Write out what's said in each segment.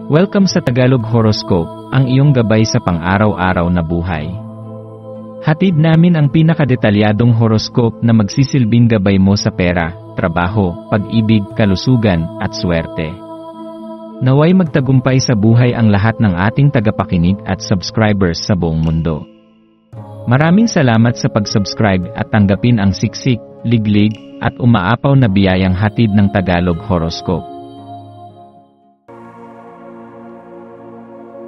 Welcome sa Tagalog Horoscope, ang iyong gabay sa pang-araw-araw na buhay. Hatid namin ang pinakadetalyadong horoscope na magsisilbing gabay mo sa pera, trabaho, pag-ibig, kalusugan, at swerte. Naway magtagumpay sa buhay ang lahat ng ating tagapakinig at subscribers sa buong mundo. Maraming salamat sa pag-subscribe at tanggapin ang siksik, liglig, at umaapaw na biyayang hatid ng Tagalog Horoscope.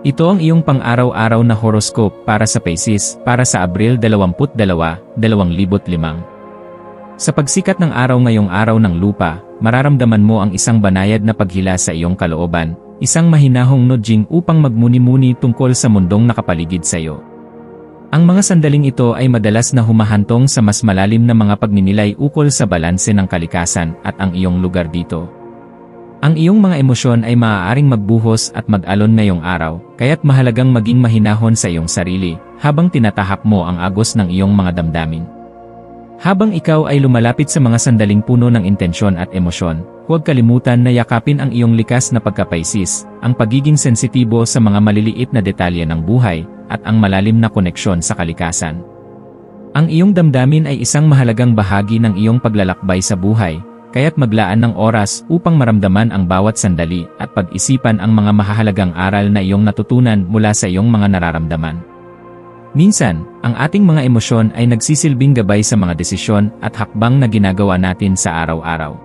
Ito ang iyong pang-araw-araw na horoscope para sa Pisces para sa Abril 22, 2005. Sa pagsikat ng araw ngayong araw ng lupa, mararamdaman mo ang isang banayad na paghila sa iyong kalooban, isang mahinahong nudging upang magmuni-muni tungkol sa mundong nakapaligid sa iyo. Ang mga sandaling ito ay madalas na humahantong sa mas malalim na mga pagninilay ukol sa balanse ng kalikasan at ang iyong lugar dito. Ang iyong mga emosyon ay maaaring magbuhos at mag-alon ngayong araw, kaya't mahalagang maging mahinahon sa iyong sarili, habang tinatahak mo ang agos ng iyong mga damdamin. Habang ikaw ay lumalapit sa mga sandaling puno ng intensyon at emosyon, huwag kalimutan na yakapin ang iyong likas na pagka-Pisces, ang pagiging sensitibo sa mga maliliit na detalye ng buhay, at ang malalim na koneksyon sa kalikasan. Ang iyong damdamin ay isang mahalagang bahagi ng iyong paglalakbay sa buhay, kaya't maglaan ng oras upang maramdaman ang bawat sandali at pag-isipan ang mga mahahalagang aral na iyong natutunan mula sa iyong mga nararamdaman. Minsan, ang ating mga emosyon ay nagsisilbing gabay sa mga desisyon at hakbang na ginagawa natin sa araw-araw.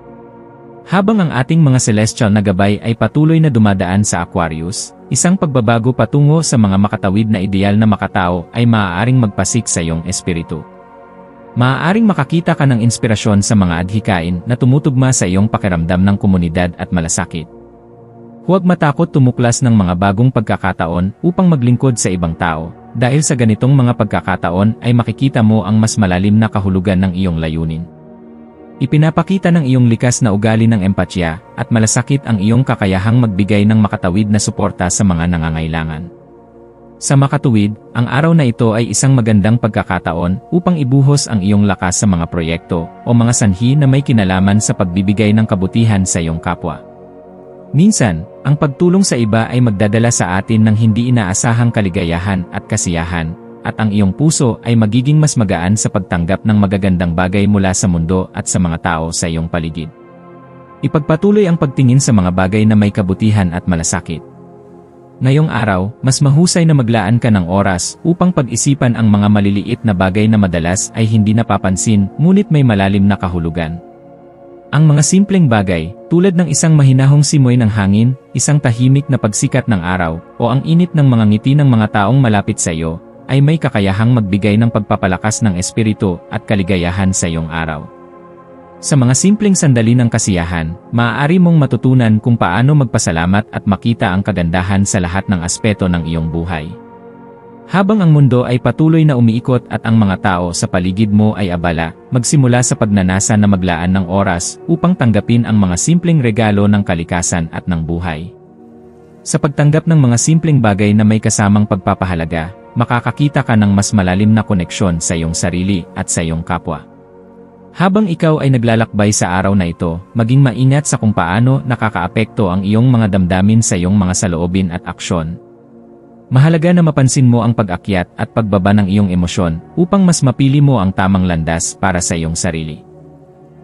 Habang ang ating mga celestial na gabay ay patuloy na dumadaan sa Aquarius, isang pagbabago patungo sa mga makatawid na ideal na makatao ay maaaring magpasik sa iyong espiritu. Maaaring makakita ka ng inspirasyon sa mga adhikain na tumutugma sa iyong pakiramdam ng komunidad at malasakit. Huwag matakot tumuklas ng mga bagong pagkakataon upang maglingkod sa ibang tao, dahil sa ganitong mga pagkakataon ay makikita mo ang mas malalim na kahulugan ng iyong layunin. Ipinapakita ng iyong likas na ugali ng empatya at malasakit ang iyong kakayahang magbigay ng makatawid na suporta sa mga nangangailangan. Sa makatuwid, ang araw na ito ay isang magandang pagkakataon upang ibuhos ang iyong lakas sa mga proyekto o mga sanhi na may kinalaman sa pagbibigay ng kabutihan sa iyong kapwa. Minsan, ang pagtulong sa iba ay magdadala sa atin ng hindi inaasahang kaligayahan at kasiyahan, at ang iyong puso ay magiging mas magaan sa pagtanggap ng magagandang bagay mula sa mundo at sa mga tao sa iyong paligid. Ipagpatuloy ang pagtingin sa mga bagay na may kabutihan at malasakit. Ngayong araw, mas mahusay na maglaan ka ng oras upang pag-isipan ang mga maliliit na bagay na madalas ay hindi napapansin ngunit may malalim na kahulugan. Ang mga simpleng bagay, tulad ng isang mahinahong simoy ng hangin, isang tahimik na pagsikat ng araw, o ang init ng mga ngiti ng mga taong malapit sa iyo, ay may kakayahang magbigay ng pagpapalakas ng espiritu at kaligayahan sa iyong araw. Sa mga simpleng sandali ng kasiyahan, maaari mong matutunan kung paano magpasalamat at makita ang kagandahan sa lahat ng aspeto ng iyong buhay. Habang ang mundo ay patuloy na umiikot at ang mga tao sa paligid mo ay abala, magsimula sa pagnanasa na maglaan ng oras upang tanggapin ang mga simpleng regalo ng kalikasan at ng buhay. Sa pagtanggap ng mga simpleng bagay na may kasamang pagpapahalaga, makakakita ka ng mas malalim na koneksyon sa iyong sarili at sa iyong kapwa. Habang ikaw ay naglalakbay sa araw na ito, maging maingat sa kung paano nakakaapekto ang iyong mga damdamin sa iyong mga saloobin at aksyon. Mahalaga na mapansin mo ang pag-akyat at pagbaba ng iyong emosyon upang mas mapili mo ang tamang landas para sa iyong sarili.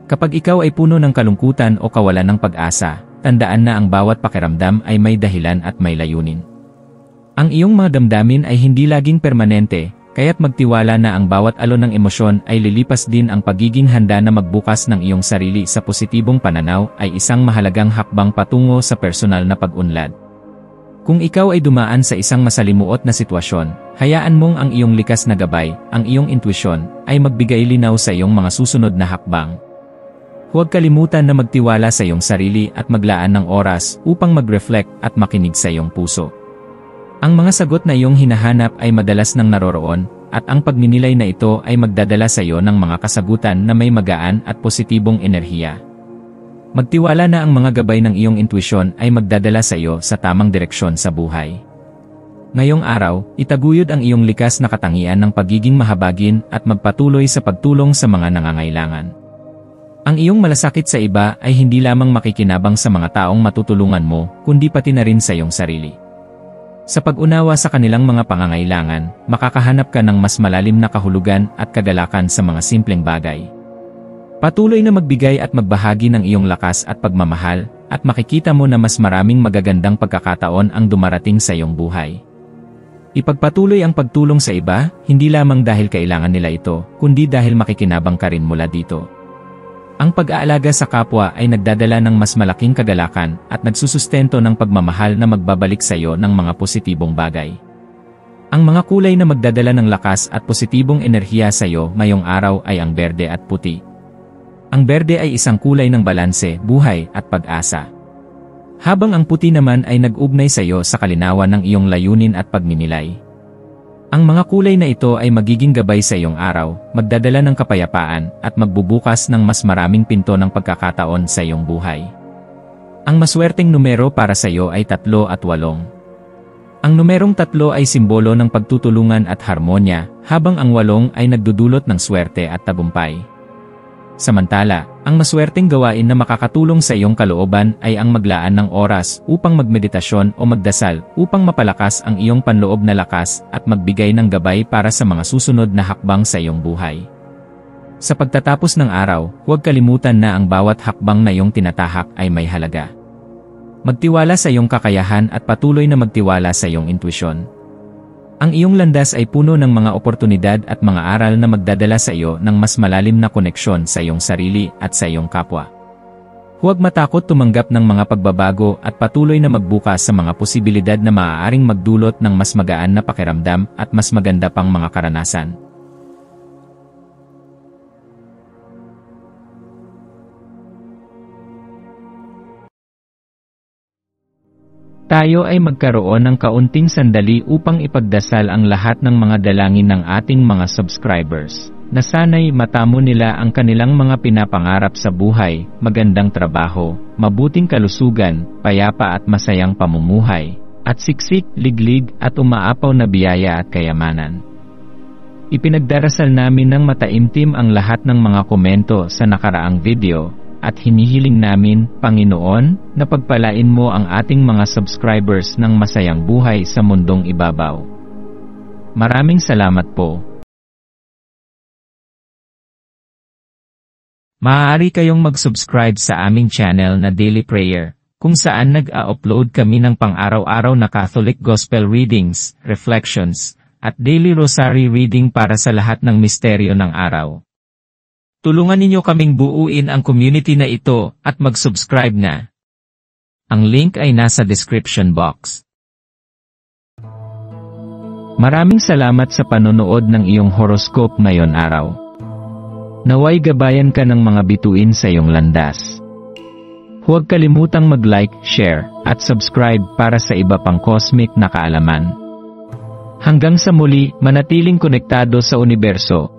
Kapag ikaw ay puno ng kalungkutan o kawalan ng pag-asa, tandaan na ang bawat pakiramdam ay may dahilan at may layunin. Ang iyong mga damdamin ay hindi laging permanente, kaya't magtiwala na ang bawat alon ng emosyon ay lilipas din. Ang pagiging handa na magbukas ng iyong sarili sa positibong pananaw ay isang mahalagang hakbang patungo sa personal na pag-unlad. Kung ikaw ay dumaan sa isang masalimuot na sitwasyon, hayaan mong ang iyong likas na gabay, ang iyong intuisyon, ay magbigay linaw sa iyong mga susunod na hakbang. Huwag kalimutan na magtiwala sa iyong sarili at maglaan ng oras upang mag-reflect at makinig sa iyong puso. Ang mga sagot na iyong hinahanap ay madalas nang naroroon, at ang pagninilay na ito ay magdadala sa iyo ng mga kasagutan na may magaan at positibong enerhiya. Magtiwala na ang mga gabay ng iyong intuisyon ay magdadala sa iyo sa tamang direksyon sa buhay. Ngayong araw, itaguyod ang iyong likas na katangian ng pagiging mahabagin at magpatuloy sa pagtulong sa mga nangangailangan. Ang iyong malasakit sa iba ay hindi lamang makikinabang sa mga taong matutulungan mo, kundi pati na rin sa iyong sarili. Sa pag-unawa sa kanilang mga pangangailangan, makakahanap ka ng mas malalim na kahulugan at kagalakan sa mga simpleng bagay. Patuloy na magbigay at magbahagi ng iyong lakas at pagmamahal, at makikita mo na mas maraming magagandang pagkakataon ang dumarating sa iyong buhay. Ipagpatuloy ang pagtulong sa iba, hindi lamang dahil kailangan nila ito, kundi dahil makikinabang ka rin mula dito. Ang pag-aalaga sa kapwa ay nagdadala ng mas malaking kagalakan at nagsusustento ng pagmamahal na magbabalik sa iyo ng mga positibong bagay. Ang mga kulay na magdadala ng lakas at positibong enerhiya sa iyo ngayong araw ay ang berde at puti. Ang berde ay isang kulay ng balanse, buhay at pag-asa. Habang ang puti naman ay nag-ugnay sa iyo sa kalinawan ng iyong layunin at pagninilay. Ang mga kulay na ito ay magiging gabay sa iyong araw, magdadala ng kapayapaan, at magbubukas ng mas maraming pinto ng pagkakataon sa iyong buhay. Ang maswerteng numero para sa iyo ay 3 at 8. Ang numerong 3 ay simbolo ng pagtutulungan at harmonya, habang ang 8 ay nagdudulot ng swerte at tagumpay. Samantala, ang maswerteng gawain na makakatulong sa iyong kalooban ay ang maglaan ng oras upang magmeditasyon o magdasal upang mapalakas ang iyong panloob na lakas at magbigay ng gabay para sa mga susunod na hakbang sa iyong buhay. Sa pagtatapos ng araw, huwag kalimutan na ang bawat hakbang na iyong tinatahak ay may halaga. Magtiwala sa iyong kakayahan at patuloy na magtiwala sa iyong intuisyon. Ang iyong landas ay puno ng mga oportunidad at mga aral na magdadala sa iyo ng mas malalim na koneksyon sa iyong sarili at sa iyong kapwa. Huwag matakot tumanggap ng mga pagbabago at patuloy na magbukas sa mga posibilidad na maaaring magdulot ng mas magaan na pakiramdam at mas maganda pang mga karanasan. Tayo ay magkaroon ng kaunting sandali upang ipagdasal ang lahat ng mga dalangin ng ating mga subscribers, na sana'y matamo nila ang kanilang mga pinapangarap sa buhay, magandang trabaho, mabuting kalusugan, payapa at masayang pamumuhay, at siksik, liglig at umaapaw na biyaya at kayamanan. Ipinagdarasal namin ng mataimtim ang lahat ng mga komento sa nakaraang video, at hinihiling namin, Panginoon, na pagpalain mo ang ating mga subscribers ng masayang buhay sa mundong ibabaw. Maraming salamat po. Maaari kayong mag-subscribe sa aming channel na Daily Prayer, kung saan nag-a-upload kami ng pang-araw-araw na Catholic Gospel Readings, Reflections, at Daily Rosary Reading para sa lahat ng misteryo ng araw. Tulungan ninyo kaming buuin ang community na ito at mag-subscribe na. Ang link ay nasa description box. Maraming salamat sa panonood ng iyong horoscope ngayon araw. Naway gabayan ka ng mga bituin sa iyong landas. Huwag kalimutang mag-like, share, at subscribe para sa iba pang cosmic na kaalaman. Hanggang sa muli, manatiling konektado sa universo